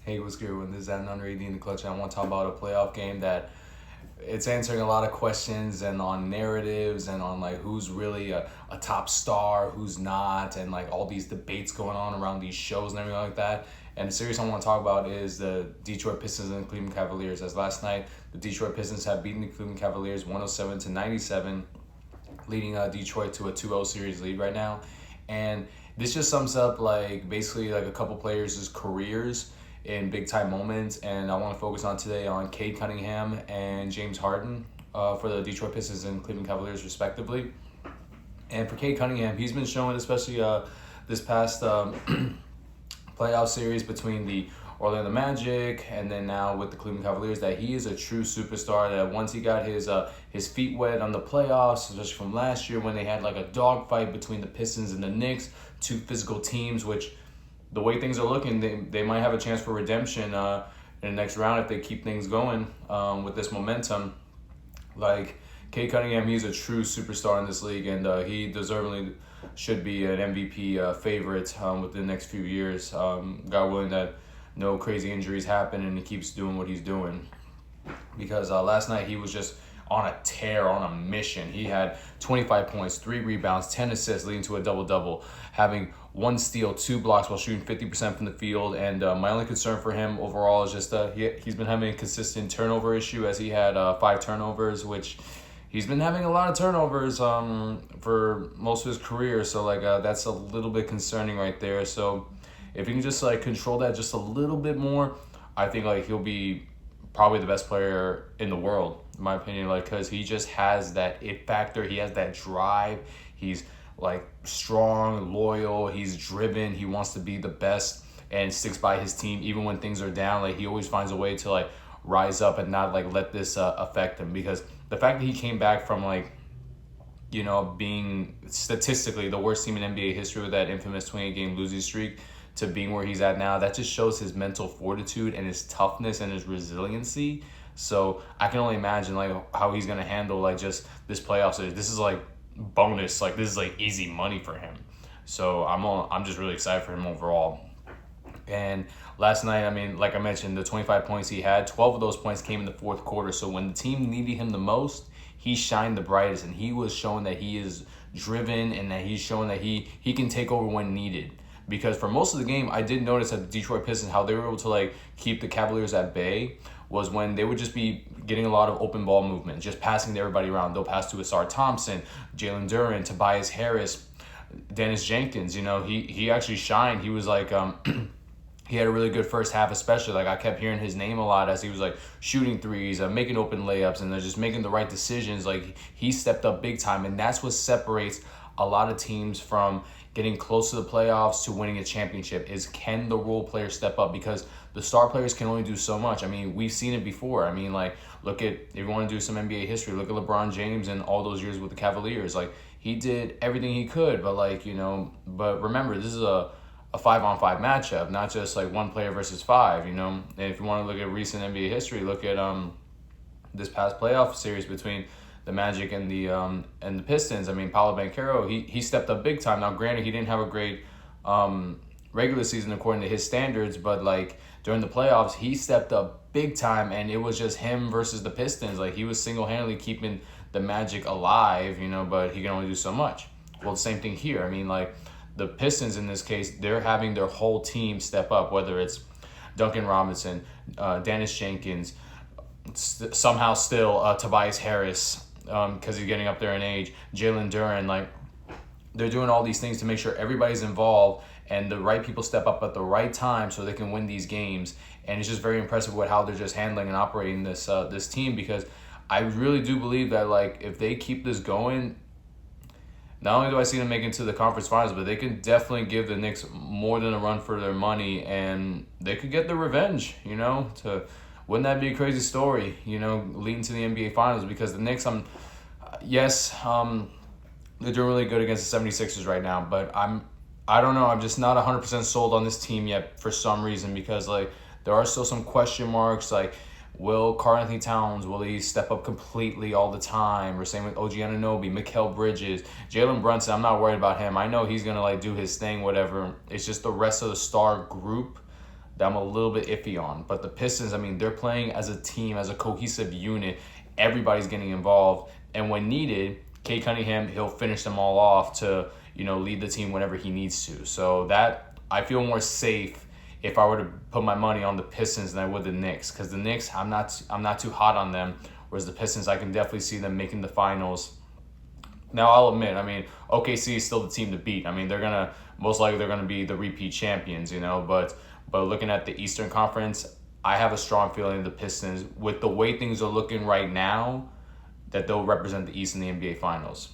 Hey, what's good? When this is at Under 80 in the clutch, I want to talk about a playoff game that it's answering a lot of questions and on narratives and on like who's really a top star, who's not, and like all these debates going on around these shows and everything like that. And the series I want to talk about is the Detroit Pistons and the Cleveland Cavaliers. As last night, the Detroit Pistons have beaten the Cleveland Cavaliers 107-97, leading Detroit to a 2-0 series lead right now. And this just sums up like basically like a couple players' careers in big time moments, and I want to focus on today on Cade Cunningham and James Harden for the Detroit Pistons and Cleveland Cavaliers respectively. And for Cade Cunningham, he's been showing, especially this past playoff series between the Orlando Magic and then now with the Cleveland Cavaliers, that he is a true superstar. That once he got his feet wet on the playoffs, especially from last year when they had like a dogfight between the Pistons and the Knicks, two physical teams, which the way things are looking, they might have a chance for redemption in the next round if they keep things going with this momentum. Like Cade Cunningham, he's a true superstar in this league, and he deservedly should be an MVP favorite within the next few years. God willing that no crazy injuries happen and he keeps doing what he's doing. Because last night he was just on a tear, on a mission. He had 25 points, 3 rebounds, 10 assists, leading to a double-double, having 1 steal, 2 blocks while shooting 50% from the field. And my only concern for him overall is just he's been having a consistent turnover issue, as he had 5 turnovers, which he's been having a lot of turnovers for most of his career. So like that's a little bit concerning right there. So if he can just like control that just a little bit more, I think like he'll be probably the best player in the world, in my opinion, like because he just has that it factor. He has that drive. He's like strong, loyal. He's driven. He wants to be the best and sticks by his team even when things are down. Like he always finds a way to like rise up and not like let this affect him. Because the fact that he came back from like, you know, being statistically the worst team in NBA history with that infamous 28-game losing streak to being where he's at now, that just shows his mental fortitude and his toughness and his resiliency. So I can only imagine like how he's gonna handle like just this playoff series. This is like bonus, like this is like easy money for him. So I'm just really excited for him overall. And last night, I mean, like I mentioned, the 25 points he had, 12 of those points came in the fourth quarter. So when the team needed him the most, he shined the brightest, and he was showing that he is driven and that he's showing that he can take over when needed. Because for most of the game, I did notice that the Detroit Pistons, how they were able to like keep the Cavaliers at bay was when they would just be getting a lot of open ball movement, just passing to everybody around. They'll pass to Asar Thompson, Jalen Duren, Tobias Harris, Dennis Jenkins. You know, he actually shined. He was like he had a really good first half, especially. Like I kept hearing his name a lot as he was like shooting threes, making open layups, and just making the right decisions. Like he stepped up big time, and that's what separates a lot of teams from getting close to the playoffs to winning a championship. Is can the role players step up? Because the star players can only do so much. I mean, we've seen it before. I mean, like, look at, if you want to do some NBA history, look at LeBron James and all those years with the Cavaliers. Like, he did everything he could, but like, you know, but remember, this is a 5-on-5 matchup, not just like one player versus 5, you know. And if you want to look at recent NBA history, look at this past playoff series between the Magic and the Pistons. I mean, Paolo Banchero, he stepped up big time. Now, granted, he didn't have a great regular season according to his standards, but like during the playoffs, he stepped up big time, and it was just him versus the Pistons. Like he was single-handedly keeping the Magic alive, you know, but he can only do so much. Well, the same thing here. I mean, like the Pistons in this case, they're having their whole team step up, whether it's Duncan Robinson, Dennis Jenkins, somehow still Tobias Harris, because he's getting up there in age, Jalen Duren. Like they're doing all these things to make sure everybody's involved and the right people step up at the right time so they can win these games. And it's just very impressive with how they're just handling and operating this team, because I really do believe that like if they keep this going, not only do I see them make it to the conference finals, but they can definitely give the Knicks more than a run for their money, and they could get the revenge, you know. Wouldn't that be a crazy story, you know, leading to the NBA finals? Because the Knicks, they're doing really good against the 76ers right now, but I don't know, I'm just not 100% sold on this team yet for some reason, because like there are still some question marks. Like, will Karl-Anthony Towns, will he step up completely all the time? Or same with OG Anunoby, Mikal Bridges, Jalen Brunson. I'm not worried about him. I know he's gonna like do his thing, whatever. It's just the rest of the star group that I'm a little bit iffy on. But the Pistons, I mean, they're playing as a team, as a cohesive unit. Everybody's getting involved. And when needed, Cade Cunningham, he'll finish them all off to, lead the team whenever he needs to. So that, I feel more safe if I were to put my money on the Pistons than I would the Knicks. Because the Knicks, I'm not too hot on them. Whereas the Pistons, I can definitely see them making the finals. Now, I'll admit, I mean, OKC is still the team to beat. I mean, most likely they're gonna be the repeat champions, But looking at the Eastern Conference, I have a strong feeling the Pistons, with the way things are looking right now, that they'll represent the East in the NBA Finals.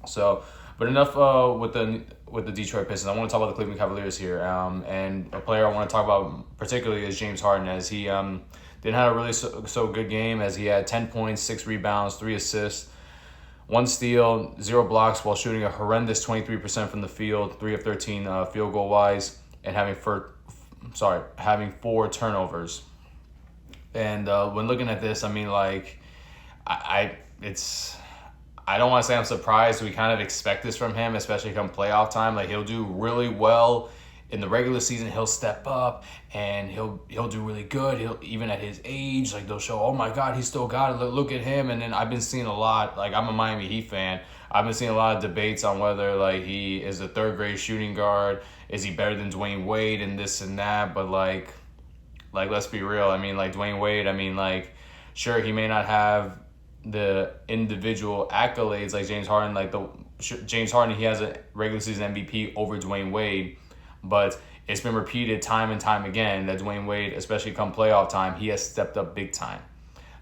So, but enough with the Detroit Pistons. I want to talk about the Cleveland Cavaliers here. And a player I want to talk about particularly is James Harden, as he didn't have a really so good game, as he had 10 points, 6 rebounds, 3 assists, 1 steal, 0 blocks, while shooting a horrendous 23% from the field, 3 of 13 field goal wise, and having 4 turnovers. And when looking at this, I mean, like, I don't want to say I'm surprised. We kind of expect this from him, especially come playoff time. Like, he'll do really well in the regular season. He'll step up and he'll do really good. He'll, even at his age, like, they'll show, oh my God, he's still got it. Look at him. And then I've been seeing a lot. Like, I'm a Miami Heat fan. I've been seeing a lot of debates on whether, like, he is a third grade shooting guard. Is he better than Dwyane Wade and this and that? But like let's be real. I mean, like, Dwyane Wade, I mean, like, sure, he may not have the individual accolades like James Harden. Like, James Harden, he has a regular season MVP over Dwyane Wade, but it's been repeated time and time again that Dwyane Wade, especially come playoff time, he has stepped up big time.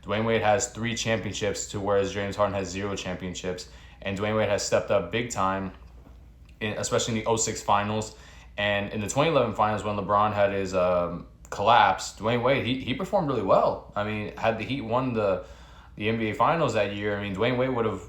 Dwyane Wade has 3 championships, to whereas James Harden has 0 championships, and Dwyane Wade has stepped up big time, especially in the 2006 finals. And in the 2011 finals, when LeBron had his collapse, Dwyane Wade, he performed really well. I mean, had the Heat won the NBA Finals that year, I mean, Dwyane Wade would have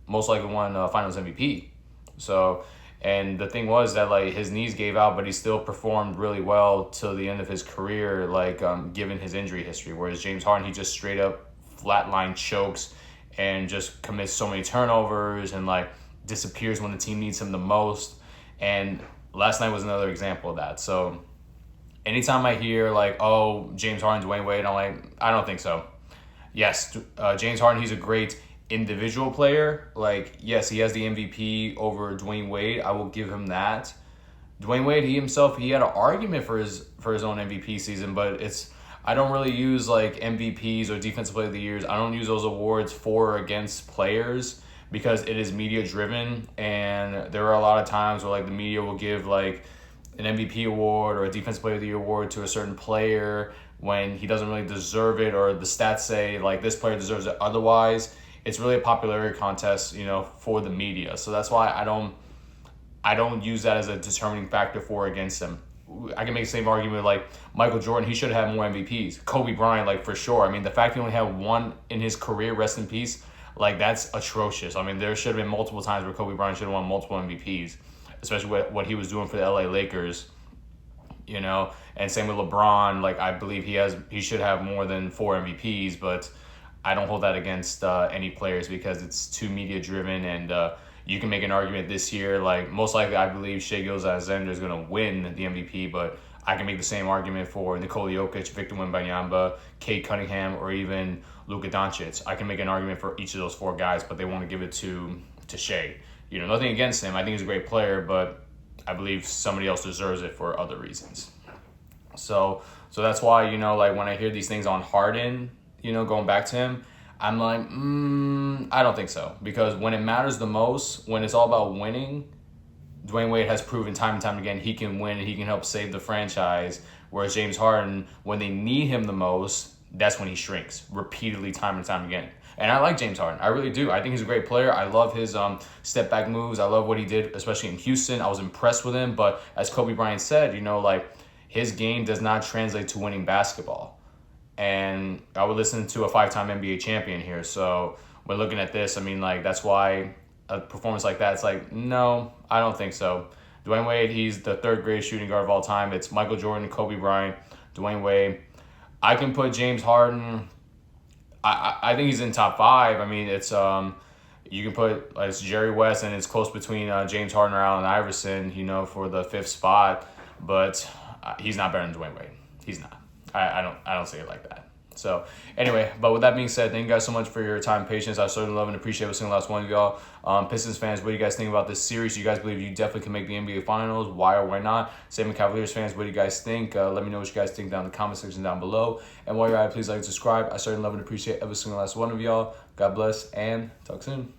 most likely won Finals MVP. So, and the thing was that, like, his knees gave out, but he still performed really well till the end of his career, like, given his injury history. Whereas James Harden, he just straight up flatline chokes and just commits so many turnovers and, like, disappears when the team needs him the most. And last night was another example of that. So anytime I hear, like, oh, James Harden, Dwyane Wade, I'm like, I don't think so. Yes, James Harden, he's a great individual player. Like, yes, he has the MVP over Dwyane Wade. I will give him that. Dwyane Wade, he had an argument for his own MVP season, but I don't really use, like, MVPs or Defensive Player of the Years. I don't use those awards for or against players, because it is media driven, and there are a lot of times where, like, the media will give, like, an MVP award or a Defensive Player of the Year award to a certain player when he doesn't really deserve it, or the stats say, like, this player deserves it otherwise. It's really a popularity contest, for the media. So that's why I don't use that as a determining factor for or against him. I can make the same argument, like, Michael Jordan, he should have had more MVPs. Kobe Bryant, like, for sure. I mean, the fact he only had 1 in his career, rest in peace, like, that's atrocious. I mean, there should have been multiple times where Kobe Bryant should have won multiple MVPs, especially what he was doing for the LA Lakers, and same with LeBron. Like, I believe he should have more than 4 MVPs, but I don't hold that against any players, because it's too media driven. And you can make an argument this year, like, most likely I believe Shai Gilgeous-Alexander is going to win the MVP, but I can make the same argument for Nikola Jokic, Victor Wembanyama, Cade Cunningham, or even Luka Doncic. I can make an argument for each of those 4 guys, but they want to give it to Shai. Nothing against him. I think he's a great player, but I believe somebody else deserves it for other reasons. So that's why, like, when I hear these things on Harden, going back to him, I'm like, I don't think so. Because when it matters the most, when it's all about winning, Dwyane Wade has proven time and time again he can win and he can help save the franchise. Whereas James Harden, when they need him the most, that's when he shrinks repeatedly, time and time again. And I like James Harden. I really do. I think he's a great player. I love his step back moves. I love what he did, especially in Houston. I was impressed with him. But as Kobe Bryant said, like, his game does not translate to winning basketball. And I would listen to a 5-time NBA champion here. So when looking at this, I mean, like, that's why a performance like that, it's like, no, I don't think so. Dwyane Wade, he's the 3rd greatest shooting guard of all time. It's Michael Jordan, Kobe Bryant, Dwyane Wade. I can put James Harden, I think he's in top 5. I mean, it's you can put, like, it's Jerry West, and it's close between James Harden or Allen Iverson, for the 5th spot. But he's not better than Dwyane Wade. He's not. I don't see it like that. So anyway, but with that being said, thank you guys so much for your time and patience. I certainly love and appreciate every single last one of y'all. Pistons fans, what do you guys think about this series? Do you guys believe you definitely can make the NBA Finals? Why or why not? Same with Cavaliers fans, what do you guys think? Let me know what you guys think down in the comment section down below. And while you're at it, please like and subscribe. I certainly love and appreciate every single last one of y'all. God bless and talk soon.